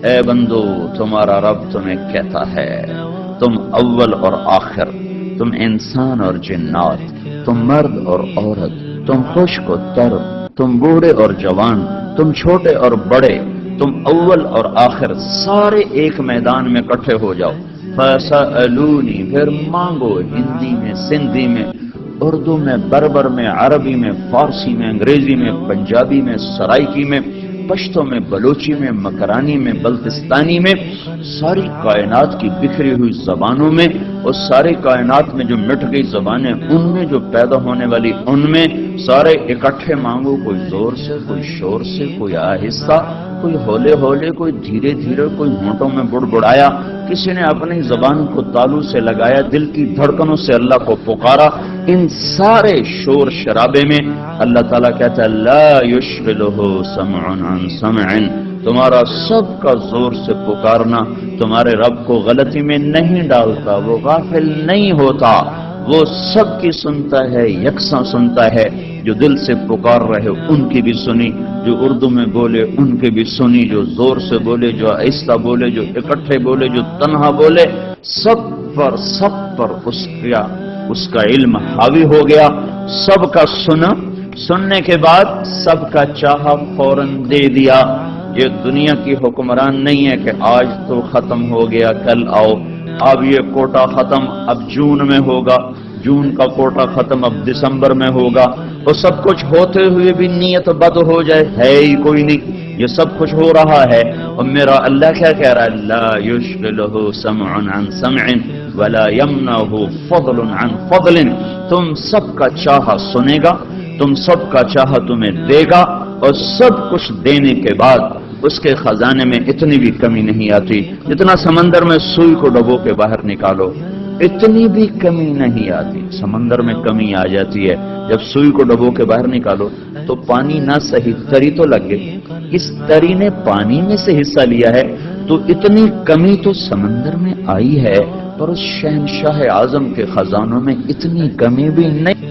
اے بندو تمہارا رب تمہیں کہتا ہے تم اول اور آخر، تم انسان اور جنات، تم مرد اور عورت، تم خشک و تر، تم بوڑھے اور جوان، تم چھوٹے اور بڑے، تم اول اور آخر سارے ایک میدان میں اکٹھے ہو جاؤ۔ فَسَأَلُونِي، پھر مانگو، ہندی میں، سندھی میں، اردو میں، بربر میں، عربی میں، فارسی میں، انگریزی میں، پنجابی میں، سرائکی میں، پشتو میں، بلوچی میں، مکرانی میں، بلتستانی میں، ساری کائنات کی بکھری ہوئی زبانوں میں، اور ساری کائنات میں جو مٹ گئی زبانیں ان میں، جو پیدا ہونے والی ان میں، سارے اکٹھے مانگو، کوئی زور سے، کوئی شور سے، کوئی آہستہ، کوئی ہولے ہولے، کوئی دھیرے دھیرے، کوئی ہونٹوں میں بڑبڑایا، کسی نے اپنی زبان کو تالو سے لگایا، دل کی دھڑکنوں سے اللہ کو پکارا۔ ان سارے شور شرابے میں اللہ تعالیٰ کہتا ہے لا یشغلہ سمع عن سمع، تمہارا سب کا زور سے پکارنا تمہارے رب کو غلطی میں نہیں ڈالتا، وہ غافل نہیں ہوتا، وہ سب کی سنتا ہے، یکساں سنتا ہے۔ جو دل سے پکار رہے ان کی بھی سنی، جو اردو میں بولے ان کی بھی سنی، جو زور سے بولے، جو آہستہ بولے، جو اکٹھے بولے، جو تنہا بولے، سب پر اس کا علم حاوی ہو گیا۔ سب کا سننے کے بعد سب کا چاہا فوراً دے دیا۔ یہ دنیا کی حکمران نہیں ہے کہ آج تو ختم ہو گیا کل آؤ، اب یہ کوٹا ختم اب جون میں ہوگا، جون کا کوٹا ختم اب دسمبر میں ہوگا، تو سب کچھ ہوتے ہوئے بھی نیت بد ہو جائے، ہے ہی کوئی نہیں، یہ سب کچھ ہو رہا ہے۔ اور میرا اللہ کیا کہہ رہا ہے لا یشغلہ سمع عن سمع ولا یمنعہ فضل عن فضل، تم سب کا چاہا سنے گا، تم سب کا چاہا تمہیں دے گا، اور سب کچھ دینے کے بعد اس کے خزانے میں اتنی بھی کمی نہیں آتی، جتنا سمندر میں سوئی کو ڈبو کے باہر نکالو اتنی بھی کمی نہیں آتی۔ سمندر میں کمی آ جاتی ہے، جب سوئی کو ڈبو کے باہر نکالو تو پانی نہ صحیح، تری تو لگ گئی، اس تری نے پانی میں سے حصہ لیا ہے، تو اتنی کمی تو سمندر میں آئی ہے، پر اس شہنشاہ اعظم کے خزانوں میں اتنی کمی بھی نہیں۔